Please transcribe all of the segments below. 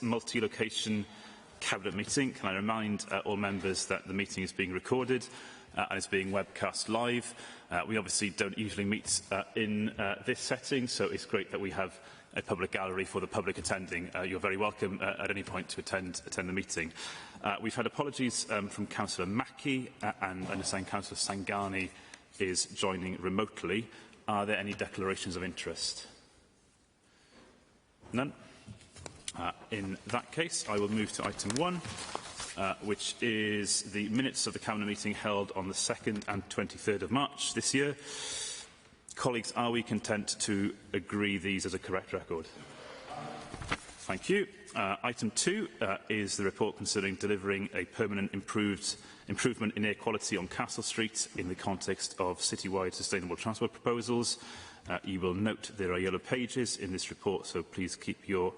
multi-location Cabinet meeting. Can I remind all members that the meeting is being recorded and is being webcast live. We obviously don't usually meet in this setting, so it's great that we have a public gallery for the public attending. You're very welcome at any point to attend the meeting. We've had apologies from Councillor Mackie, and I understand Councillor Sangani is joining remotely. Are there any declarations of interest? None? In that case, I will move to item 1, which is the minutes of the Cabinet meeting held on the 2nd and 23rd of March this year. Colleagues, are we content to agree these as a correct record? Thank you. Item 2 is the report concerning delivering a permanent improvement in air quality on Castle Street in the context of citywide sustainable transport proposals. You will note there are yellow pages in this report, so please keep your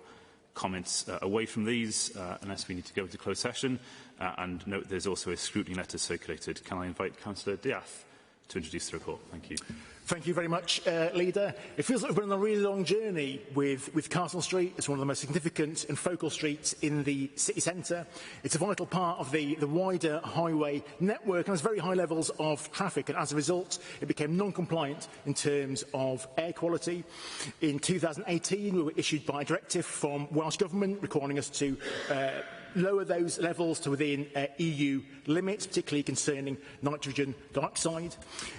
comments away from these unless we need to go into closed session. And note there's also a scrutiny letter circulated. Can I invite Councillor Diath to introduce the report? Thank you. Thank you very much, Leader. It feels like we've been on a really long journey with Castle Street. It's one of the most significant and focal streets in the city centre. It's a vital part of the wider highway network and has very high levels of traffic, and as a result it became non-compliant in terms of air quality. In 2018 we were issued by a directive from Welsh Government requiring us to lower those levels to within EU limits, particularly concerning nitrogen dioxide.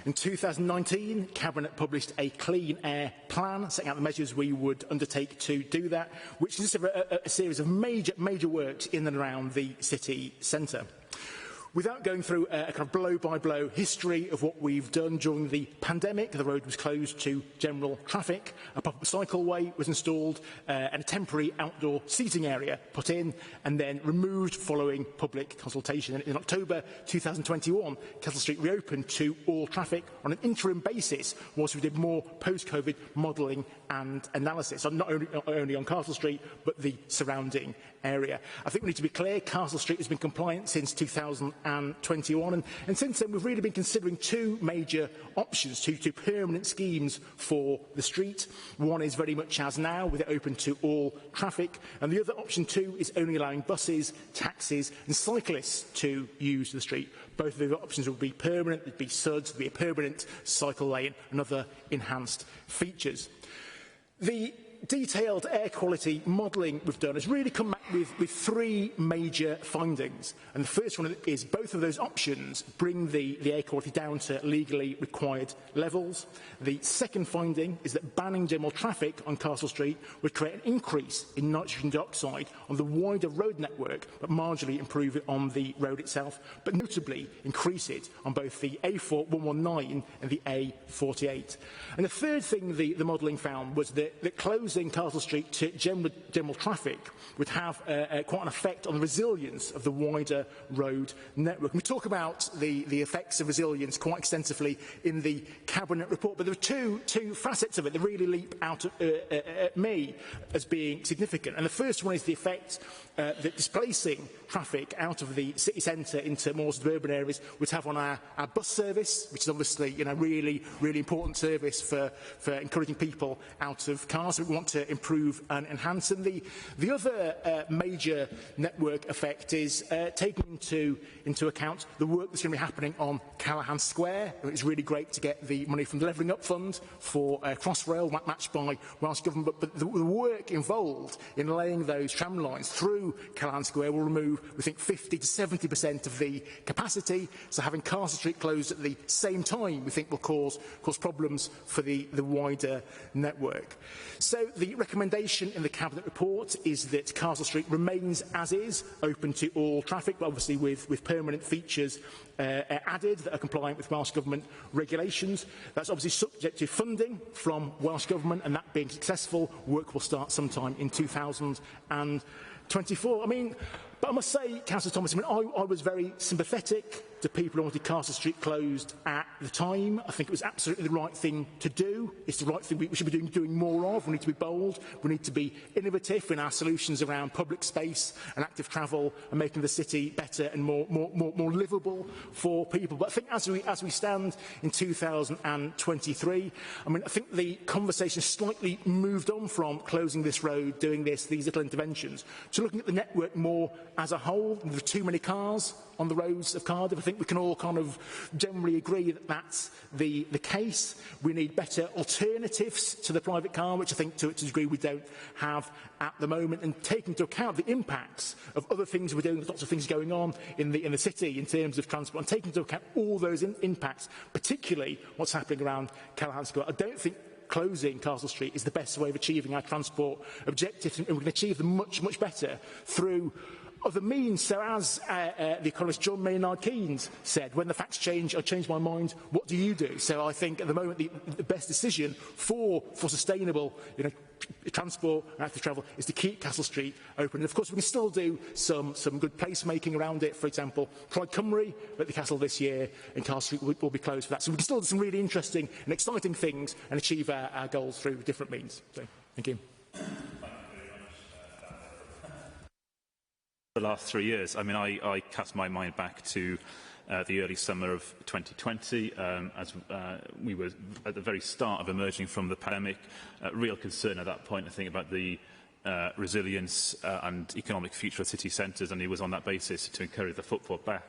In 2019, Cabinet published a clean air plan, setting out the measures we would undertake to do that, which consists of a series of major works in and around the city centre. Without going through a kind of blow-by-blow history of what we've done during the pandemic, the road was closed to general traffic, a pop-up cycleway was installed, and a temporary outdoor seating area put in and then removed following public consultation. And in October 2021, Castle Street reopened to all traffic on an interim basis whilst we did more post-COVID modelling and analysis, so not only on Castle Street but the surrounding area. I think we need to be clear, Castle Street has been compliant since 2021, and since then we've really been considering two major options, two permanent schemes for the street. One is very much as now, with it open to all traffic, and the other option too is only allowing buses, taxis and cyclists to use the street. Both of the options will be permanent, there'd be SUDs, there'd be a permanent cycle lane and other enhanced features. The detailed air quality modelling we've done has really come back with three major findings. And the first one is both of those options bring the air quality down to legally required levels. The second finding is that banning general traffic on Castle Street would create an increase in nitrogen dioxide on the wider road network, but marginally improve it on the road itself, but notably increase it on both the A4119 and the A48. And the third thing the modelling found was that closing Castle Street to general traffic would have quite an effect on the resilience of the wider road network. And we talk about the effects of resilience quite extensively in the Cabinet report, but there are two facets of it that really leap out at me as being significant. And the first one is the effect that displacing traffic out of the city centre into more suburban areas would have on our bus service, which is obviously really important service for encouraging people out of cars. So we want to improve and enhance. And the other major network effect is taking into account the work that's going to be happening on Callaghan Square. It's really great to get the money from the Levelling Up Fund for Crossrail, matched by Welsh Government, but the work involved in laying those tram lines through Callaghan Square will remove, we think, 50 to 70% of the capacity. So having Castle Street closed at the same time, we think, will cause problems for the wider network. So the recommendation in the Cabinet report is that Castle Street remains as is, open to all traffic, but obviously with permanent features added that are compliant with Welsh Government regulations. That's obviously subject to funding from Welsh Government, and that being successful, work will start sometime in 2024. I mean, But I must say, Councillor Thomas, I was very sympathetic to people who wanted Castle Street closed at the time. I think it was absolutely the right thing to do. It's the right thing we should be doing more of. We need to be bold. We need to be innovative in our solutions around public space and active travel and making the city better and more livable for people. But I think as we stand in 2023, I think the conversation slightly moved on from closing this road, doing these little interventions, to looking at the network more as a whole. There are too many cars on the roads of Cardiff. I think we can all kind of generally agree that that's the case. We need better alternatives to the private car, which I think to a degree we don't have at the moment, and taking into account the impacts of other things we're doing. There's lots of things going on in the city in terms of transport, and taking into account all those impacts, particularly what's happening around Callaghan Square. I don't think closing Castle Street is the best way of achieving our transport objectives, and we can achieve them much better through other means. So as the economist John Maynard Keynes said, when the facts change, I change my mind, what do you do? So I think at the moment the best decision for sustainable transport and active travel is to keep Castle Street open. And of course we can still do some good placemaking around it. For example, Pride Cymru at the Castle this year, and Castle Street will be closed for that. So we can still do some really interesting and exciting things and achieve our goals through different means. So thank you. The last 3 years, I cast my mind back to the early summer of 2020, as we were at the very start of emerging from the pandemic. Real concern at that point, I think, about the resilience and economic future of city centres, and it was on that basis, to encourage the footfall back,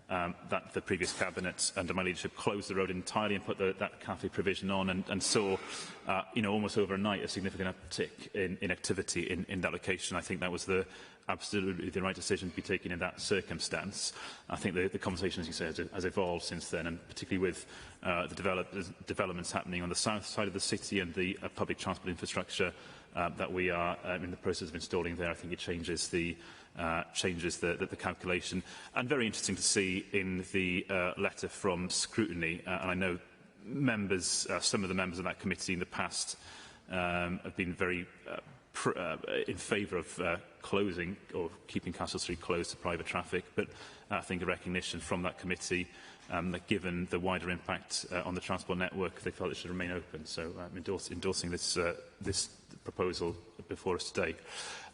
that the previous cabinet, under my leadership, closed the road entirely and put that cafe provision on, and saw, almost overnight, a significant uptick in activity in that location. I think that was absolutely the right decision to be taken in that circumstance. I think the conversation, as you say, has evolved since then, and particularly with the developments happening on the south side of the city and the public transport infrastructure that we are in the process of installing there. I think it changes the calculation. And very interesting to see in the letter from Scrutiny, and I know some of the members of that committee in the past have been very in favour of closing or keeping Castle Street closed to private traffic, but I think a recognition from that committee that given the wider impact on the transport network, they felt it should remain open. So I'm endorsing this proposal before us today.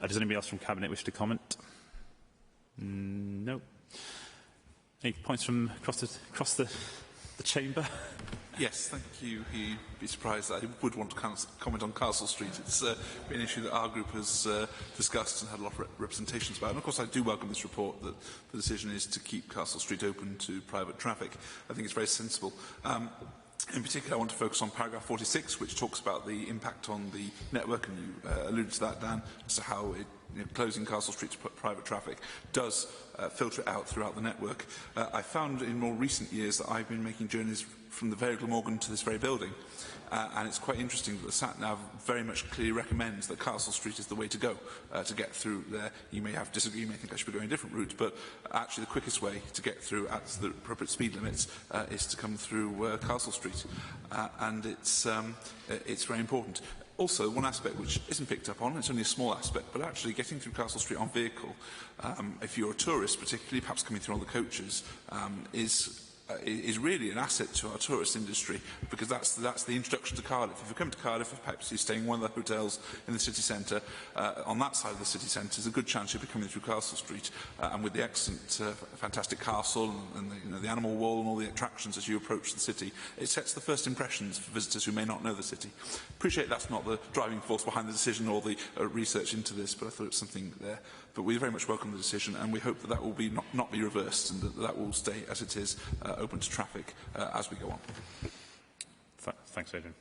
Does anybody else from Cabinet wish to comment? No. Any points from across the chamber? Yes, thank you. You'd be surprised that I would want to comment on Castle Street. It's been an issue that our group has discussed and had a lot of representations about. And of course, I do welcome this report that the decision is to keep Castle Street open to private traffic. I think it's very sensible. In particular, I want to focus on paragraph 46, which talks about the impact on the network, and you alluded to that, Dan, as to how closing Castle Street to private traffic does filter it out throughout the network. I found in more recent years that I've been making journeys from the very Glamorgan to this very building, and it's quite interesting that the sat-nav very much clearly recommends that Castle Street is the way to go to get through there. You may disagree, you may think I should be going a different route, but actually the quickest way to get through at the appropriate speed limits is to come through Castle Street, and it's very important. Also, one aspect which isn't picked up on, it's only a small aspect, but actually getting through Castle Street on vehicle, if you're a tourist, particularly perhaps coming through on the coaches, is really an asset to our tourist industry, because that's the introduction to Cardiff. If you come to Cardiff, perhaps you're staying in one of the hotels in the city centre, on that side of the city centre, there's a good chance you'll be coming through Castle Street, and with the excellent, fantastic castle and the animal wall and all the attractions as you approach the city, it sets the first impressions for visitors who may not know the city. Appreciate that's not the driving force behind the decision or the research into this, but I thought it's something there. But we very much welcome the decision, and we hope that that will be not be reversed, and that will stay as it is, open to traffic as we go on. Thanks, Adrian.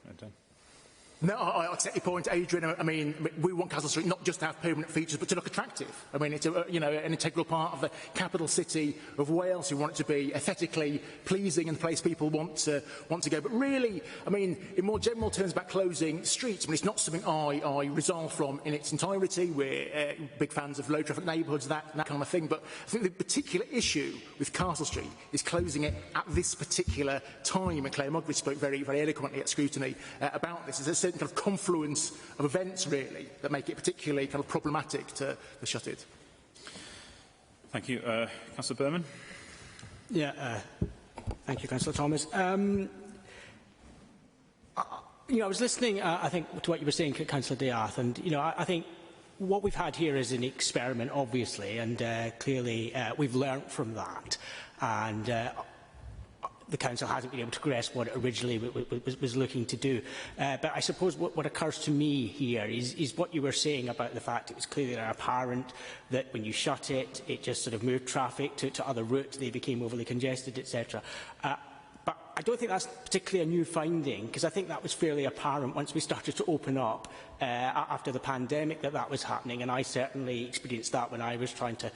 No, I accept your point, Adrian. I mean, we want Castle Street not just to have permanent features, but to look attractive. I mean, it's an integral part of the capital city of Wales. We want it to be aesthetically pleasing and a place people want to go. But really, I mean, in more general terms about closing streets, I mean, it's not something I resolve from in its entirety. We're big fans of low traffic neighbourhoods, that kind of thing. But I think the particular issue with Castle Street is closing it at this particular time. And Claire Muggeridge spoke very, very eloquently at Scrutiny about this. There's a certain kind of confluence of events, really, that make it particularly kind of problematic to shut it. Thank you. Councillor Berman. Thank you, Councillor Thomas. I was listening, I think, to what you were saying, Councillor Diath, and I think what we've had here is an experiment, obviously, and clearly we've learnt from that, and the Council hasn't been able to grasp what it originally was looking to do. But I suppose what occurs to me here is what you were saying about the fact it was clearly apparent that when you shut it, it just sort of moved traffic to other routes, they became overly congested, etc. But I don't think that's particularly a new finding, because I think that was fairly apparent once we started to open up after the pandemic that was happening, and I certainly experienced that when I was trying to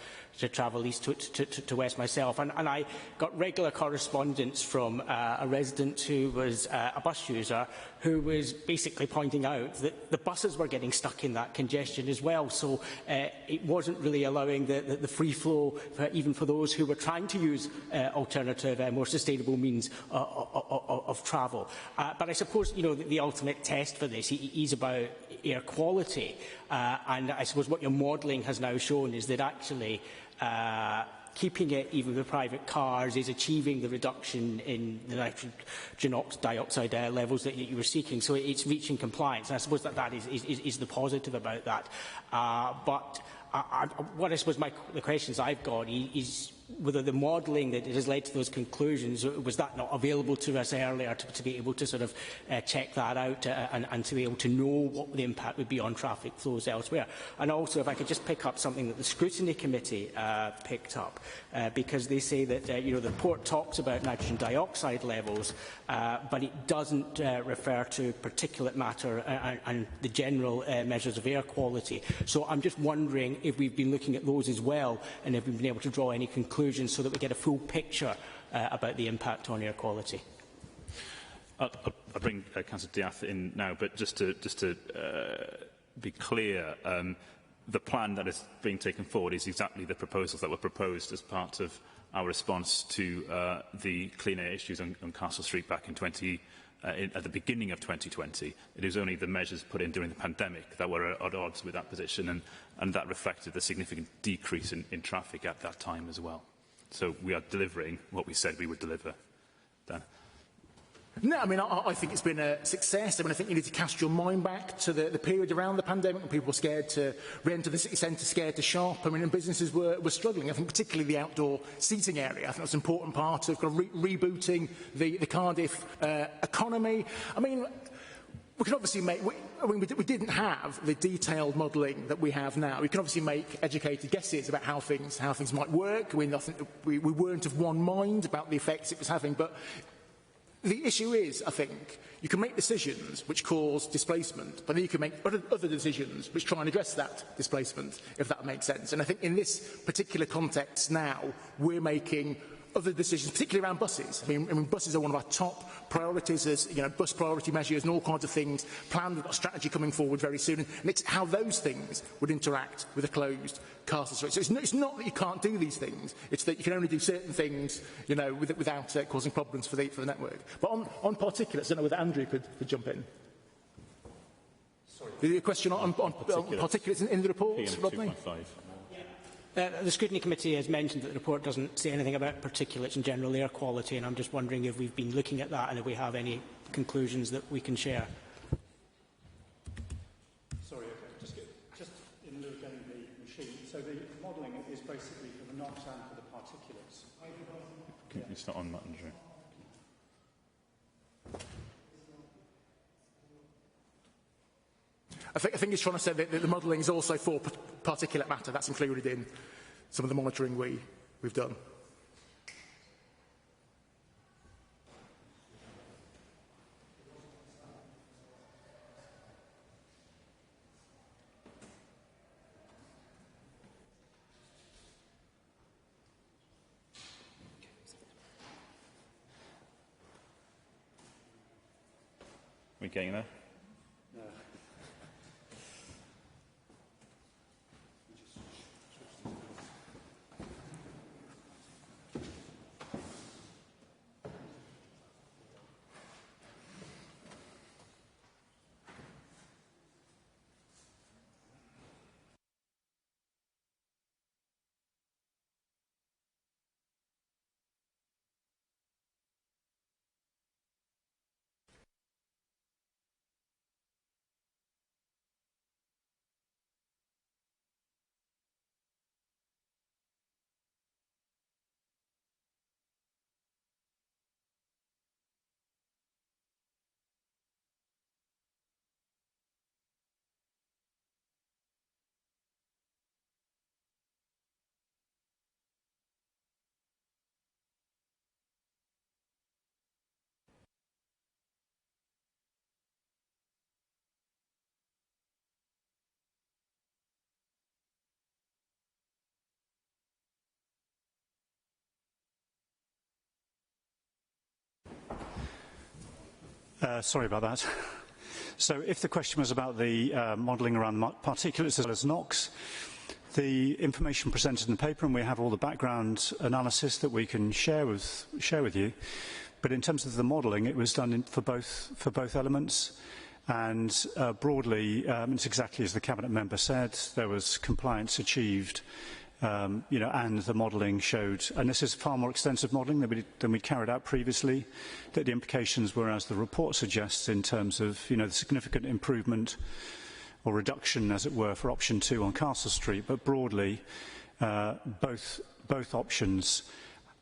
travel east to west myself. And I got regular correspondence from a resident who was a bus user who was basically pointing out that the buses were getting stuck in that congestion as well. So it wasn't really allowing the free flow, even for those who were trying to use alternative, more sustainable means of travel. But I suppose, the ultimate test for this is about air quality. And I suppose what your modelling has now shown is that actually keeping it even with private cars is achieving the reduction in the nitrogen dioxide levels that you were seeking. So it's reaching compliance. And I suppose that is the positive about that. But what I suppose the questions I've got is whether the modelling that has led to those conclusions, was that not available to us earlier to be able to sort of check that out and to be able to know what the impact would be on traffic flows elsewhere. And also, if I could just pick up something that the Scrutiny Committee picked up, because they say that the report talks about nitrogen dioxide levels, but it doesn't refer to particulate matter and the general measures of air quality. So I'm just wondering if we've been looking at those as well, and if we've been able to draw any conclusions so that we get a full picture about the impact on air quality. I'll bring Councillor Diath in now, but just to be clear, the plan that is being taken forward is exactly the proposals that were proposed as part of our response to the clean air issues on Castle Street back in at the beginning of 2020. It was only the measures put in during the pandemic that were at odds with that position, and that reflected the significant decrease in traffic at that time as well. So we are delivering what we said we would deliver. Dan? No, I mean, I think it's been a success. I mean, I think you need to cast your mind back to the period around the pandemic when people were scared to re-enter the city centre, scared to shop. I mean, and businesses were struggling. I think particularly the outdoor seating area. I think that's an important part of kind of rebooting the Cardiff economy. I mean, we can obviously we didn't have the detailed modelling that we have now. We can obviously make educated guesses about how things might work. I think we weren't of one mind about the effects it was having, but the issue is, I think, you can make decisions which cause displacement, but then you can make other decisions which try and address that displacement, if that makes sense. And I think in this particular context now, we're making other decisions, particularly around buses. I mean, buses are one of our top priorities as, bus priority measures and all kinds of things planned. We've got a strategy coming forward very soon. And it's how those things would interact with a closed Castle Street. So it's not that you can't do these things. It's that you can only do certain things, without causing problems for the network. But on particulates, I don't know whether Andrew could jump in. Sorry. The question on particulates in the report, Rodney? The Scrutiny Committee has mentioned that the report doesn't say anything about particulates and general air quality, and I'm just wondering if we've been looking at that and if we have any conclusions that we can share. Sorry, okay. Just in lieu of getting the machine. So the modelling is basically for the NOx and for the particulates. Okay, it's not on that, Andrew. I think he's trying to say that the modelling is also for particulate matter. That's included in some of the monitoring we've done. We getting there? Sorry about that. So if the question was about the modelling around particulates as well as NOx, the information presented in the paper, and we have all the background analysis that we can share with you. But in terms of the modelling, it was done for both elements, and broadly, it's exactly as the cabinet member said. There was compliance achieved, and the modelling showed, and this is far more extensive modelling than we carried out previously, that the implications were as the report suggests in terms of the significant improvement or reduction, as it were, for option 2 on Castle Street. But broadly, both options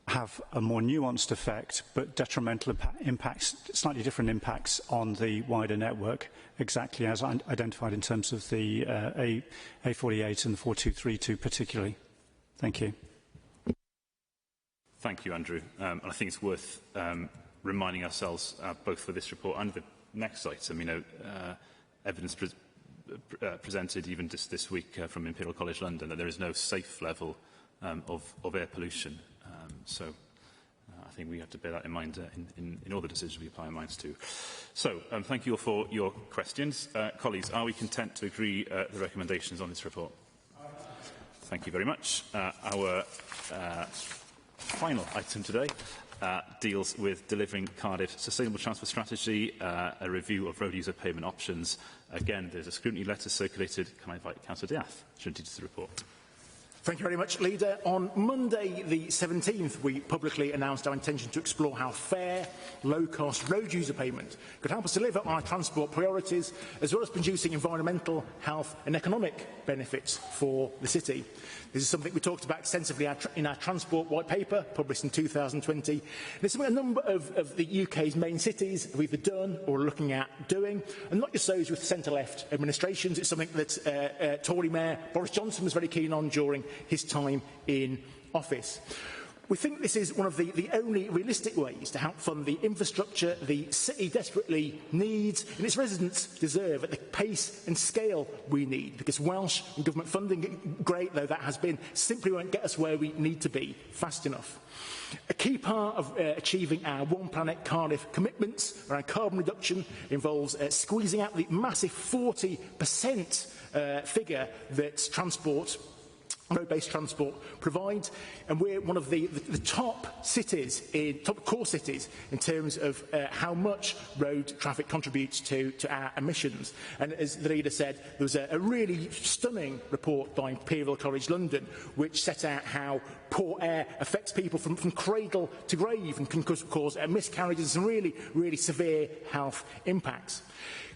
have a more nuanced effect, but detrimental impacts, slightly different impacts on the wider network, exactly as identified in terms of the A48 and the 4232 particularly. Thank you. Thank you, Andrew. And I think it's worth reminding ourselves, both for this report and the next item, evidence presented even just this week from Imperial College London that there is no safe level of air pollution. So I think we have to bear that in mind in all the decisions we apply our minds to. So thank you all for your questions. Colleagues, are we content to agree the recommendations on this report? Thank you very much. Our final item today deals with delivering Cardiff's sustainable transport strategy, a review of road user payment options. Again, there's a scrutiny letter circulated. Can I invite Councillor Diath to introduce the report? Thank you very much, Leader. On Monday, the 17th, we publicly announced our intention to explore how fair, low-cost road user payment could help us deliver on our transport priorities, as well as producing environmental, health and economic benefits for the city. This is something we talked about extensively in our transport white paper, published in 2020. And it's something a number of the UK's main cities have either done or are looking at doing, and not just those with centre-left administrations. It's something that Tory Mayor Boris Johnson was very keen on during his time in office. We think this is one of the only realistic ways to help fund the infrastructure the city desperately needs and its residents deserve at the pace and scale we need, because Welsh and government funding, great though that has been, simply won't get us where we need to be fast enough. A key part of achieving our One Planet Cardiff commitments around carbon reduction involves squeezing out the massive 40% figure that road-based transport provides, and we're one of the top core cities in terms of how much road traffic contributes to our emissions. And as the leader said, there was a really stunning report by Imperial College London which set out how poor air affects people from cradle to grave and can cause miscarriages and really severe health impacts.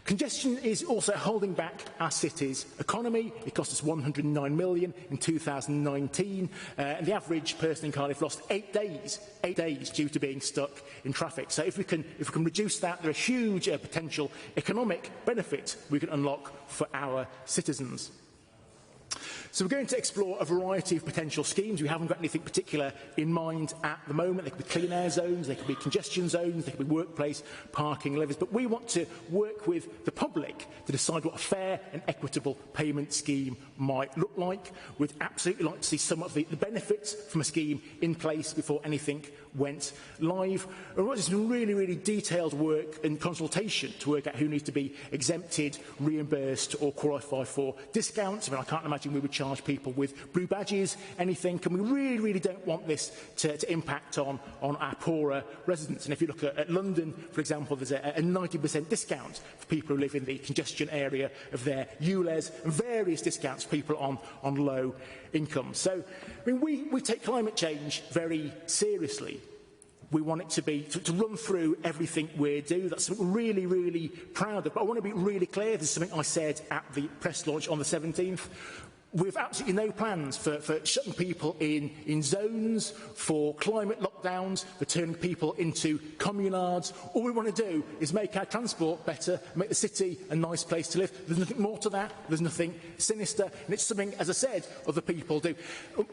Congestion is also holding back our city's economy. It cost us £109 million in 2019, and the average person in Cardiff lost 8 days due to being stuck in traffic. So if we can reduce that, there are huge potential economic benefits we can unlock for our citizens. So we're going to explore a variety of potential schemes. We haven't got anything particular in mind at the moment. They could be clean air zones, they could be congestion zones, they could be workplace parking levies. But we want to work with the public to decide what a fair and equitable payment scheme might look like. We'd absolutely like to see some of the benefits from a scheme in place before anything went live. And we're doing some really detailed work and consultation to work out who needs to be exempted, reimbursed or qualify for discounts. I mean, I can't imagine we would charge people with blue badges, anything, and we really don't want this to impact on our poorer residents. And if you look at London, for example, there's a 90% discount for people who live in the congestion area of their ULEZ, and various discounts for people on low income. So, I mean, we take climate change very seriously. We want it to be to run through everything we do. That's something we're really proud of. But I want to be really clear. This is something I said at the press launch on the 17th. We have absolutely no plans for shutting people in zones, for climate lockdowns, for turning people into communards. All we want to do is make our transport better, make the city a nice place to live. There's nothing more to that. There's nothing sinister. And it's something, as I said, other people do.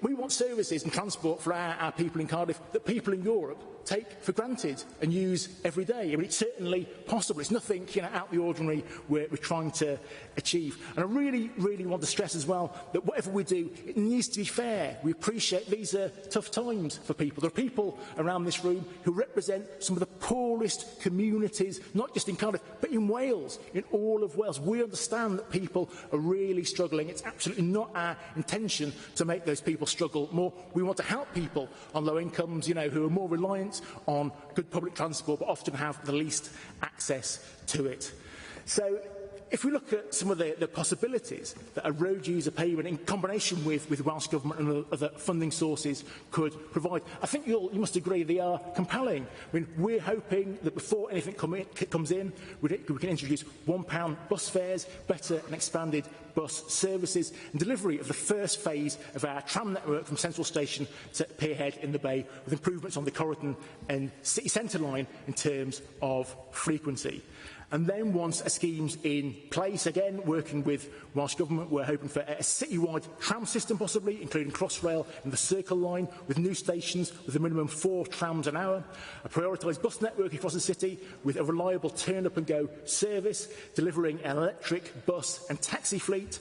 We want services and transport for our people in Cardiff that people in Europe take for granted and use every day. I mean, it's certainly possible. It's nothing out of the ordinary we're trying to achieve. And I really want to stress as well that whatever we do, it needs to be fair. We appreciate these are tough times for people. There are people around this room who represent some of the poorest communities, not just in Cardiff, but in Wales, in all of Wales. We understand that people are really struggling. It's absolutely not our intention to make those people struggle more. We want to help people on low incomes, you know, who are more reliant on good public transport, but often have the least access to it. So, if we look at some of the possibilities that a road user payment in combination with Welsh Government and other funding sources could provide, I think you must agree they are compelling. I mean, we're hoping that before anything comes in, we can introduce £1 bus fares, better and expanded bus services, and delivery of the first phase of our tram network from Central Station to Pierhead in the Bay, with improvements on the Corridor and City Centre line in terms of frequency. And then once a scheme's in place, again, working with Welsh Government, we're hoping for a citywide tram system possibly, including Crossrail and the Circle Line, with new stations with a minimum 4 trams an hour, a prioritised bus network across the city with a reliable turn-up-and-go service, delivering an electric bus and taxi fleet,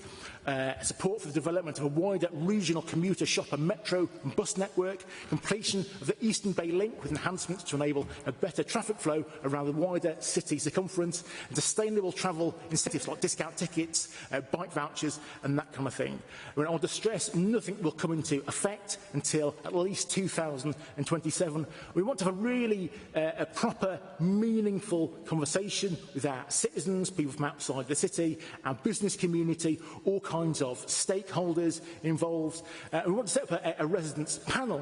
support for the development of a wider regional commuter shop and metro and bus network, completion of the Eastern Bay Link with enhancements to enable a better traffic flow around the wider city circumference, and sustainable travel incentives like discount tickets, bike vouchers and that kind of thing. I mean, I want to stress nothing will come into effect until at least 2027. We want to have a really a proper, meaningful conversation with our citizens, people from outside the city, our business community, all kinds of stakeholders involved. We want to set up a residents panel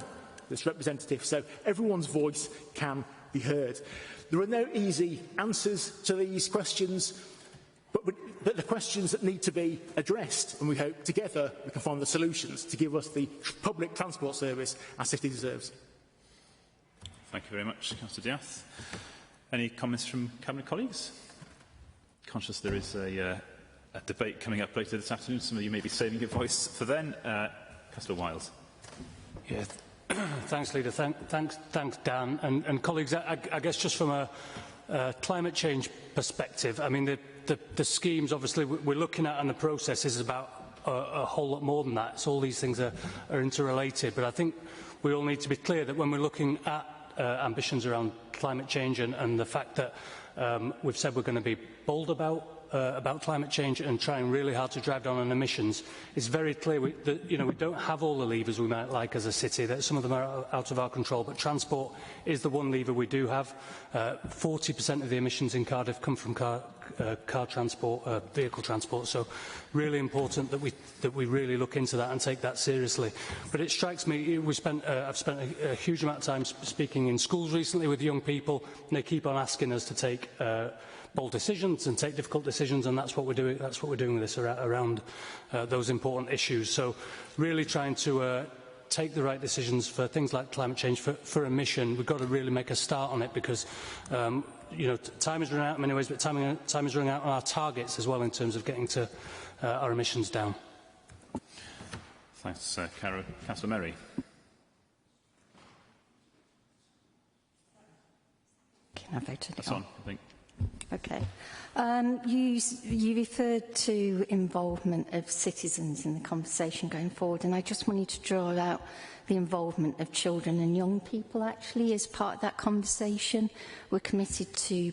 that's representative, so everyone's voice can be heard. There are no easy answers to these questions, but the questions that need to be addressed, and we hope together we can find the solutions to give us the public transport service our city deserves. Thank you very much, Councillor Diath. Any comments from Cabinet colleagues? Conscious there is a debate coming up later this afternoon. Some of you may be saving your voice for then. Councillor Wiles. Yeah, thanks, Leader. Thanks, Dan. And colleagues, I guess just from a climate change perspective, I mean, the schemes, obviously, we're looking at, and the process is about a whole lot more than that. So all these things are interrelated. But I think we all need to be clear that when we're looking at ambitions around climate change and the fact that we've said we're going to be bold about climate change and trying really hard to drive down on emissions, it's very clear that we don't have all the levers we might like as a city, that some of them are out of our control, but transport is the one lever we do have. 40% of the emissions in Cardiff come from car transport, vehicle transport, so really important that we really look into that and take that seriously. But it strikes me, I've spent a huge amount of time speaking in schools recently with young people, and they keep on asking us to take bold decisions and take difficult decisions, and that's what we're doing. That's what we're doing with this around those important issues. So, really trying to take the right decisions for things like climate change, for emission. We've got to really make a start on it because time is running out in many ways, but time is running out on our targets as well in terms of getting to our emissions down. Thanks, Cara. Councillor Merry. Can I vote it That's on, I think. Okay. You referred to involvement of citizens in the conversation going forward, and I just wanted to draw out the involvement of children and young people, actually, as part of that conversation. We're committed to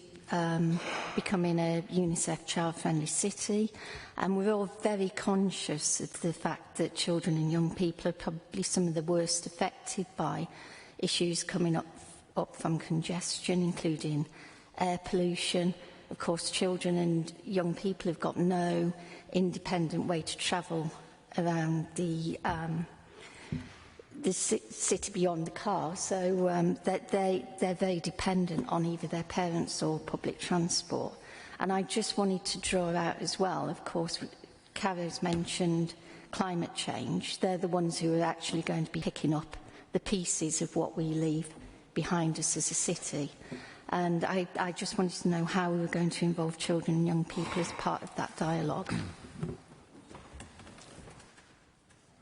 becoming a UNICEF child-friendly city, and we're all very conscious of the fact that children and young people are probably some of the worst affected by issues coming up from congestion, including air pollution. Of course, children and young people have got no independent way to travel around the city beyond the car, so they're very dependent on either their parents or public transport. And I just wanted to draw out as well, of course, Cara's mentioned climate change. They're the ones who are actually going to be picking up the pieces of what we leave behind us as a city. And I just wanted to know how we were going to involve children and young people as part of that dialogue.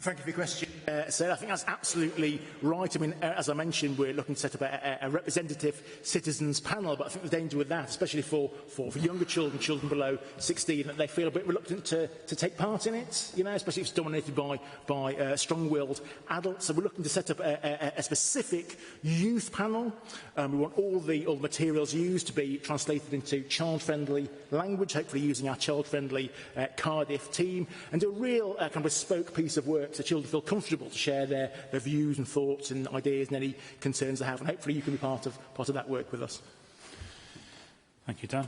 Thank you for your question, sir. I think that's absolutely right. I mean, as I mentioned, we're looking to set up a representative citizens panel, but I think the danger with that, especially for younger children, children below 16, that they feel a bit reluctant to take part in it, you know, especially if it's dominated by strong-willed adults. So we're looking to set up a specific youth panel. We want all the materials used to be translated into child-friendly language, hopefully using our child-friendly Cardiff team, and do a real kind of bespoke piece of work so children feel comfortable to share their views and thoughts and ideas and any concerns they have, and hopefully you can be part of that work with us. Thank you, Dan.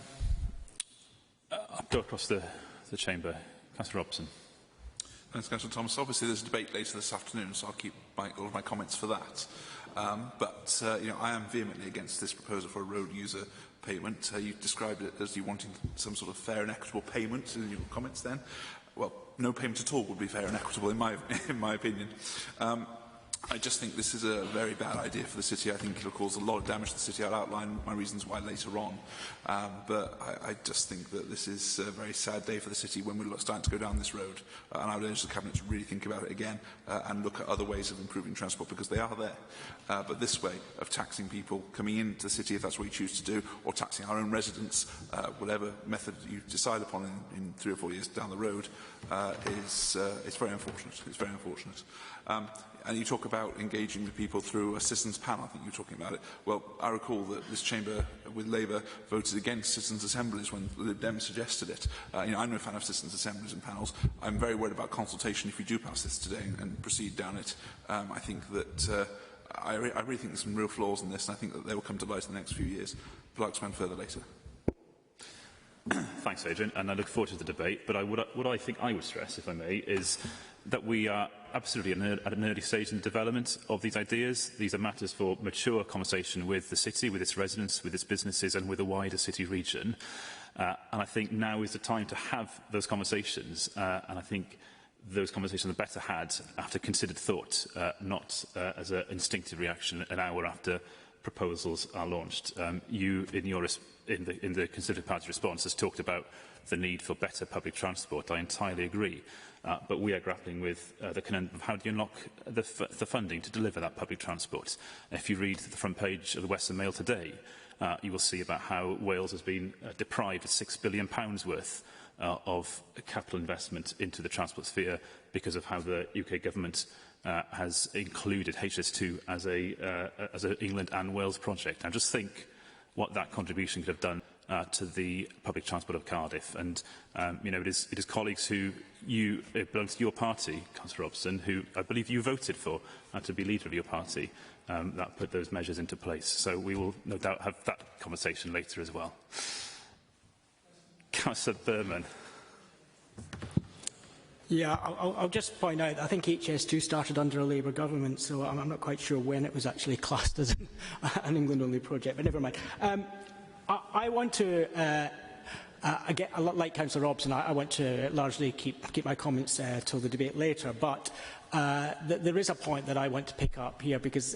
I'll go across the chamber. Councillor Robson. Thanks, Councillor Thomas. Obviously, there's a debate later this afternoon, so I'll keep all of my comments for that. You know, I am vehemently against this proposal for a road user payment. You described it as you wanting some sort of fair and equitable payment in your comments then. Well, no payment at all would be fair and equitable in my opinion. I just think this is a very bad idea for the city. I think it'll cause a lot of damage to the city. I'll outline my reasons why later on. But I just think that this is a very sad day for the city when we're starting to go down this road. And I would urge the Cabinet to really think about it again and look at other ways of improving transport, because they are there. But this way of taxing people coming into the city, if that's what you choose to do, or taxing our own residents, whatever method you decide upon in 3 or 4 years down the road, it's very unfortunate. It's very unfortunate. And you talk about engaging with people through a citizens panel. I think you were talking about it. Well, I recall that this chamber with Labour voted against citizens' assemblies when the Lib Dems suggested it. You know, I'm no fan of citizens' assemblies and panels. I'm very worried about consultation if you do pass this today and proceed down it. I think that I really think there's some real flaws in this, and I think that they will come to light in the next few years. But I'll expand further later. Thanks, Adrian, and I look forward to the debate. But what I think I would stress, if I may, is that we are absolutely at an early stage in the development of these ideas. These are matters for mature conversation with the city, with its residents, with its businesses and with the wider city region. And I think now is the time to have those conversations. And I think those conversations are better had after considered thought, not as an instinctive reaction an hour after proposals are launched. You, in the Conservative Party response, has talked about the need for better public transport. I entirely agree. But we are grappling with the conundrum of how do you unlock the funding to deliver that public transport. If you read the front page of the Western Mail today, you will see about how Wales has been deprived of £6 billion worth of capital investment into the transport sphere because of how the UK government has included HS2 as an England and Wales project. Now, just think what that contribution could have done to the public transport of Cardiff. And, you know, it is colleagues who belong to your party, Councillor Robson, who I believe you voted for to be leader of your party, that put those measures into place. So we will no doubt have that conversation later as well. Councillor Berman. Yeah, I'll just point out, I think HS2 started under a Labour government, so I'm not quite sure when it was actually classed as an England-only project, but never mind. I want to, like Councillor Robson, I want to largely keep my comments till the debate later, but there is a point that I want to pick up here, because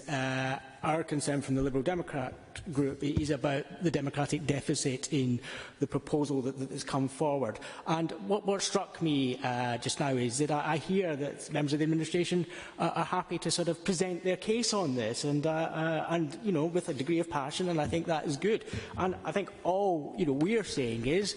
our concern from the Liberal Democrat group is about the democratic deficit in the proposal that has come forward. And what struck me just now is that I hear that members of the administration are happy to sort of present their case on this, and you know, with a degree of passion, and I think that is good. And I think all we are saying is,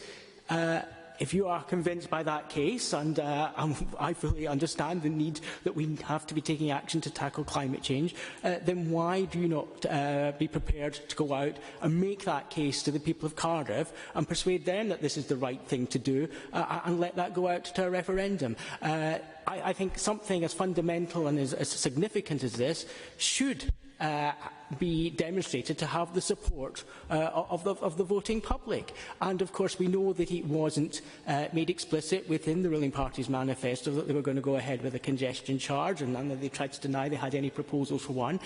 if you are convinced by that case, and I fully understand the need that we have to be taking action to tackle climate change, then why do you not be prepared to go out and make that case to the people of Cardiff and persuade them that this is the right thing to do, and let that go out to a referendum? I think something as fundamental and as significant as this should be demonstrated to have the support of the voting public. And of course we know that it wasn't made explicit within the ruling party's manifesto that they were going to go ahead with a congestion charge, and that they tried to deny they had any proposals for one.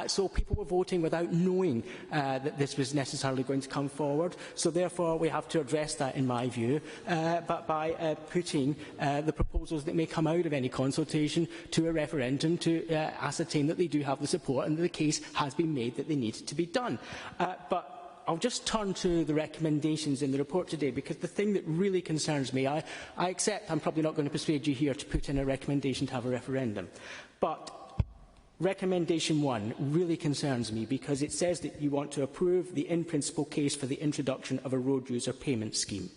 So people were voting without knowing that this was necessarily going to come forward. So therefore we have to address that, in my view, but by putting the proposals that may come out of any consultation to a referendum to ascertain that they do have the support and that the case has been made that they need to be done. But I'll just turn to the recommendations in the report today, because the thing that really concerns me, I accept I'm probably not going to persuade you here to put in a recommendation to have a referendum, but recommendation 1 really concerns me because it says that you want to approve the in-principle case for the introduction of a road user payment scheme.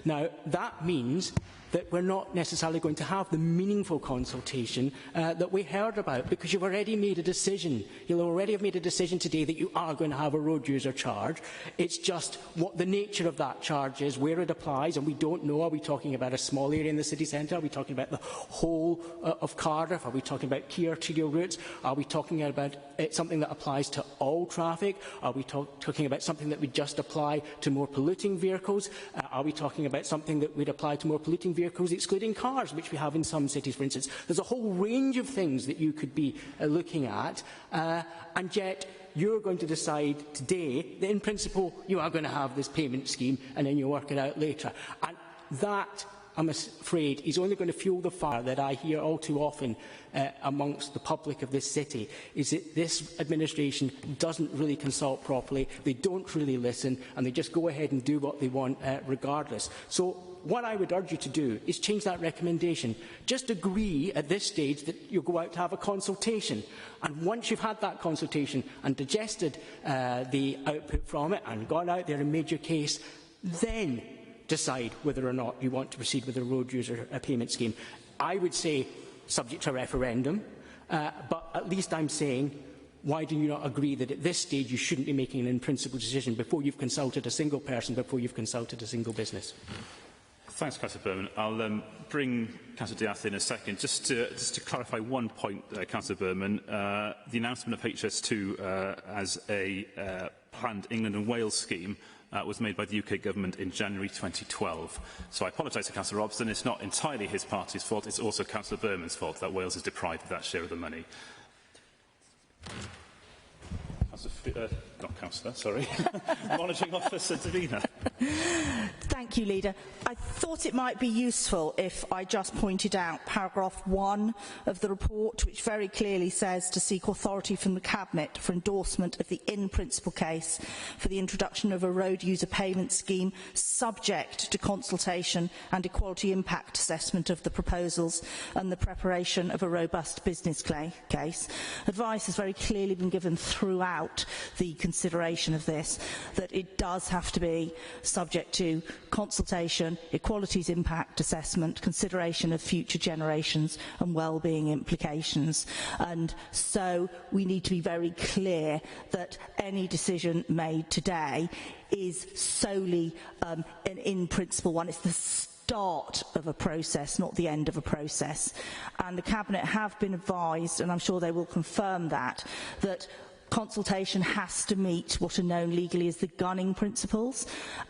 Now, that means that we're not necessarily going to have the meaningful consultation that we heard about, because you've already made a decision. You'll already have made a decision today that you are going to have a road user charge. It's just what the nature of that charge is, where it applies, and we don't know. Are we talking about a small area in the city centre? Are we talking about the whole of Cardiff? Are we talking about key arterial routes? Are we talking about something that applies to all traffic? Are we talking about something that would just apply to more polluting vehicles? Are we talking about something that would apply to more polluting vehicles excluding cars, which we have in some cities, for instance? There's a whole range of things that you could be looking at, and yet you're going to decide today that in principle you are going to have this payment scheme, and then you work it out later. And that, I'm afraid, is only going to fuel the fire that I hear all too often amongst the public of this city, is that this administration doesn't really consult properly, they don't really listen, and they just go ahead and do what they want regardless. So what I would urge you to do is change that recommendation. Just agree at this stage that you'll go out to have a consultation. And once you've had that consultation and digested the output from it and gone out there and made your case, then decide whether or not you want to proceed with a road user payment scheme. I would say subject to a referendum, but at least I'm saying, why do you not agree that at this stage you shouldn't be making an in-principle decision before you've consulted a single person, before you've consulted a single business? Thanks, Councillor Berman. I'll bring Councillor Diath in a second. Just to clarify one point, Councillor Berman, the announcement of HS2 as a planned England and Wales scheme was made by the UK Government in January 2012. So I apologise to Councillor Robson. It's not entirely his party's fault. It's also Councillor Berman's fault that Wales is deprived of that share of the money. Not Councillor, sorry. Monitoring Officer Davina. Thank you, Leader. I thought it might be useful if I just pointed out paragraph 1 of the report, which very clearly says to seek authority from the Cabinet for endorsement of the in-principle case for the introduction of a road user payment scheme subject to consultation and equality impact assessment of the proposals and the preparation of a robust business case. Advice has very clearly been given throughout the consideration of this that it does have to be subject to consultation, equalities impact assessment, consideration of future generations and well-being implications. And so we need to be very clear that any decision made today is solely an in-principle one. It's the start of a process, not the end of a process. And the Cabinet have been advised, and I'm sure they will confirm that consultation has to meet what are known legally as the gunning principles,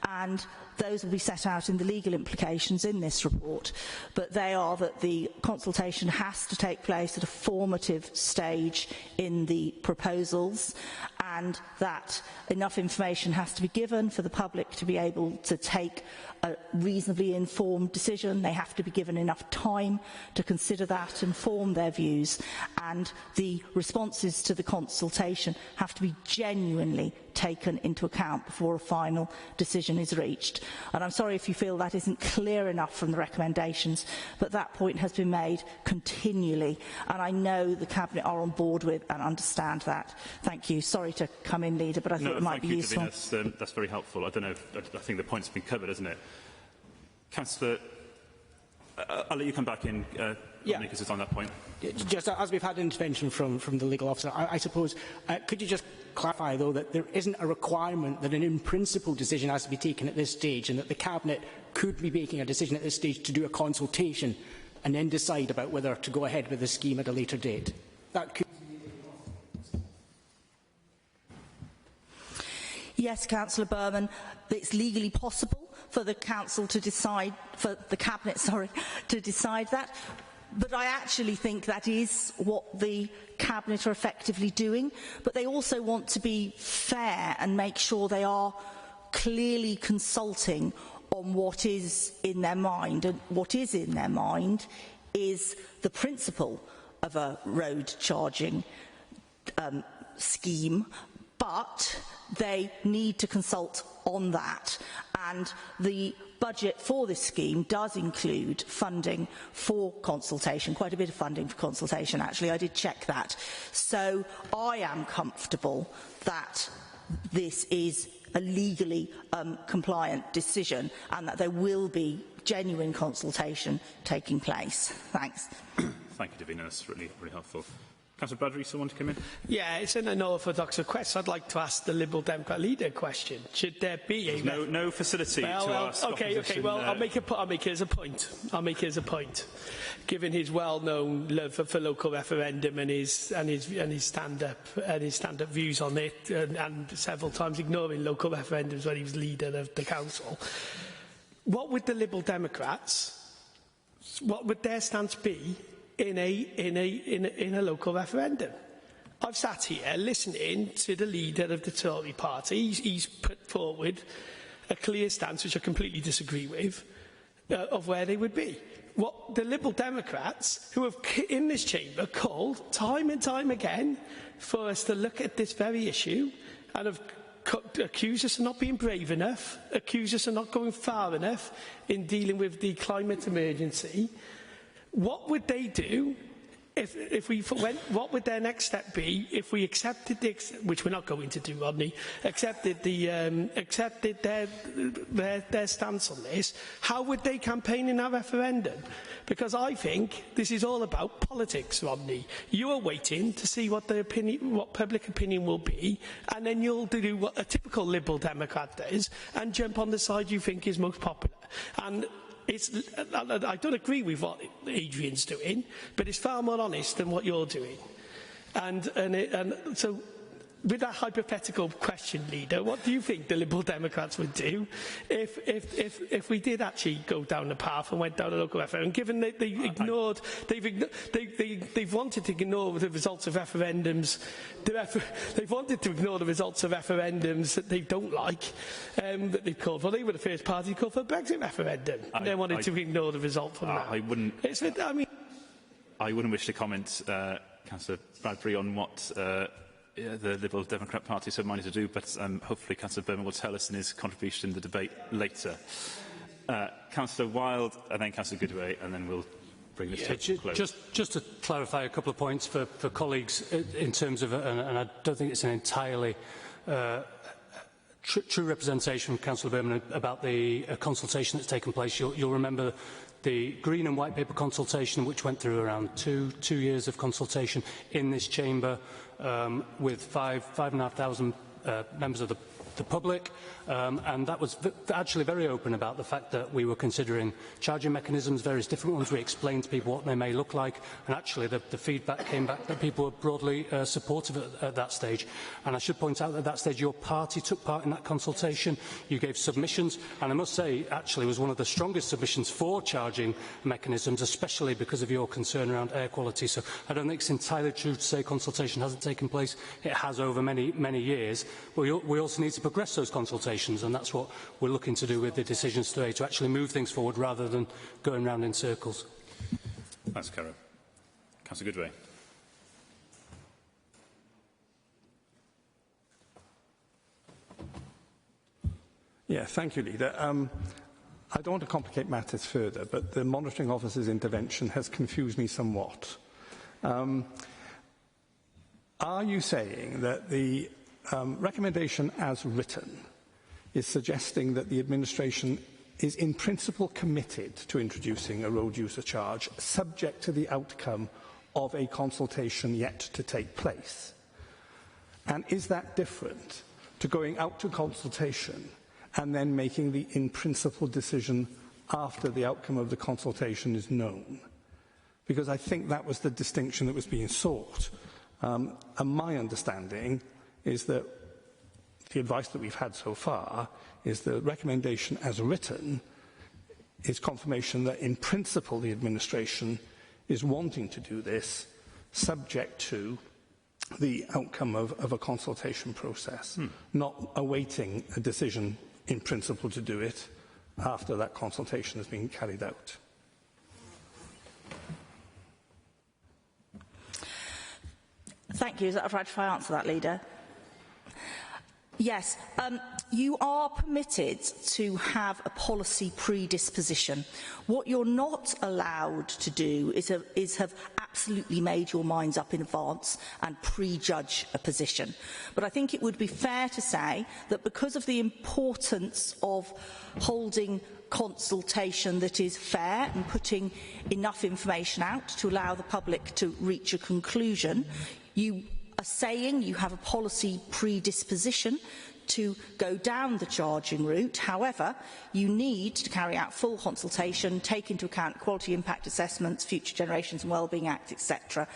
and those will be set out in the legal implications in this report. But they are that the consultation has to take place at a formative stage in the proposals, and that enough information has to be given for the public to be able to take a reasonably informed decision. They have to be given enough time to consider that and form their views, and the responses to the consultation have to be genuinely taken into account before a final decision is reached. And I'm sorry if you feel that isn't clear enough from the recommendations, but that point has been made continually, and I know the Cabinet are on board with and understand that. Thank you. Sorry to come in, Leader, but I thought it might be useful. That's very helpful. I don't know, I think the point's been covered, hasn't it? Councillor, I'll let you come back in, because it's on that point. Just as we've had intervention from the legal officer, I suppose, could you just clarify, though, that there isn't a requirement that an in-principle decision has to be taken at this stage, and that the Cabinet could be making a decision at this stage to do a consultation and then decide about whether to go ahead with the scheme at a later date? That could... Yes, Councillor Berman, it's legally possible for the Council to decide, for the Cabinet, to decide that. But I actually think that is what the Cabinet are effectively doing. But they also want to be fair and make sure they are clearly consulting on what is in their mind. And what is in their mind is the principle of a road charging scheme, but they need to consult on that. And the budget for this scheme does include funding for consultation, quite a bit of funding for consultation actually, I did check that. So I am comfortable that this is a legally compliant decision and that there will be genuine consultation taking place. Thanks. Thank you, Davina. That's really helpful. Councillor Bradbury, someone to come in? Yeah, it's an unorthodox request. I'd like to ask the Liberal Democrat leader a question. Should there be a... No facility to ask Okay, well, I'll make it as a point. Given his well-known love for local referendum and his stand-up views on it, and several times ignoring local referendums when he was leader of the council, what would the Liberal Democrats, what would their stance be in a local referendum? I've sat here listening to the leader of the Tory party. He's put forward a clear stance, which I completely disagree with, of where they would be. What the Liberal Democrats, who have in this chamber called time and time again for us to look at this very issue and have accused us of not being brave enough, accused us of not going far enough in dealing with the climate emergency, what would they do if we went? What would their next step be if we accepted which we're not going to do, Rodney? Accepted their stance on this? How would they campaign in that referendum? Because I think this is all about politics, Rodney. You are waiting to see what public opinion will be, and then you'll do what a typical Liberal Democrat does and jump on the side you think is most popular. And I don't agree with what Adrian's doing, but it's far more honest than what you're doing. And so, with that hypothetical question, leader, what do you think the Liberal Democrats would do if we did actually go down the path and went down a local referendum? Given that they've wanted to ignore the results of referendums, they've wanted to ignore the results of referendums that they don't like, that they've called for. They were the first party to call for a Brexit referendum. They wanted to ignore the result from that. I wouldn't wish to comment, Councillor Bradbury, on what the Liberal Democrat Party is so minded to do, but hopefully Councillor Berman will tell us in his contribution in the debate later. Councillor Wilde, and then Councillor Goodway, and then we'll bring this to a close. Just to clarify a couple of points for colleagues in terms of, and I don't think it's an entirely true representation from Councillor Berman about the consultation that's taken place. You'll remember the Green and White Paper consultation, which went through around two years of consultation in this chamber, with 5,500 members of the public, and that was actually very open about the fact that we were considering charging mechanisms, various different ones. We explained to people what they may look like, and actually the feedback came back that people were broadly supportive at that stage. And I should point out that at that stage your party took part in that consultation. You gave submissions, and I must say actually was one of the strongest submissions for charging mechanisms, especially because of your concern around air quality. So I don't think it's entirely true to say consultation hasn't taken place. It has over many years. But we also need to progress those consultations, and that's what we're looking to do with the decisions today, to actually move things forward rather than going round in circles. Thanks, Caro. Councillor Goodway. Yeah, thank you, Leader. I don't want to complicate matters further, but the Monitoring Officer's intervention has confused me somewhat. Are you saying that the recommendation as written is suggesting that the administration is in principle committed to introducing a road user charge subject to the outcome of a consultation yet to take place? And is that different to going out to consultation and then making the in principle decision after the outcome of the consultation is known? Because I think that was the distinction that was being sought. And my understanding is that the advice that we've had so far is the recommendation as written is confirmation that in principle the administration is wanting to do this subject to the outcome of a consultation process, not awaiting a decision in principle to do it after that consultation has been carried out. Thank you. Is that right if I answer that, Leader? Yes, you are permitted to have a policy predisposition. What you're not allowed to do is have absolutely made your minds up in advance and prejudge a position. But I think it would be fair to say that because of the importance of holding consultation that is fair and putting enough information out to allow the public to reach a conclusion, you are saying you have a policy predisposition to go down the charging route. However, you need to carry out full consultation, take into account quality impact assessments, Future Generations and Wellbeing Act, etc.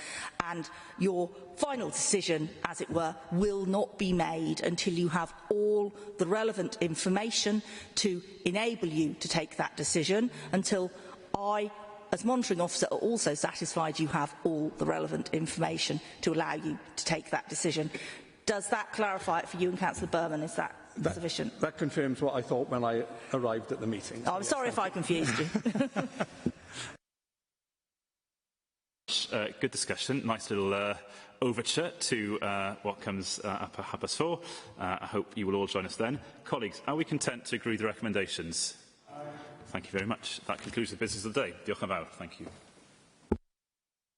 And your final decision, as it were, will not be made until you have all the relevant information to enable you to take that decision, until I, as monitoring officer, are also satisfied you have all the relevant information to allow you to take that decision. Does that clarify it for you and Councillor Berman? Is that sufficient? That confirms what I thought when I arrived at the meeting. Oh, I'm sorry if I confused you. Good discussion. Nice little overture to what comes up at 4:30. I hope you will all join us then. Colleagues, are we content to agree the recommendations? Thank you very much. That concludes the business of the day. Diolch yn fawr. Thank you.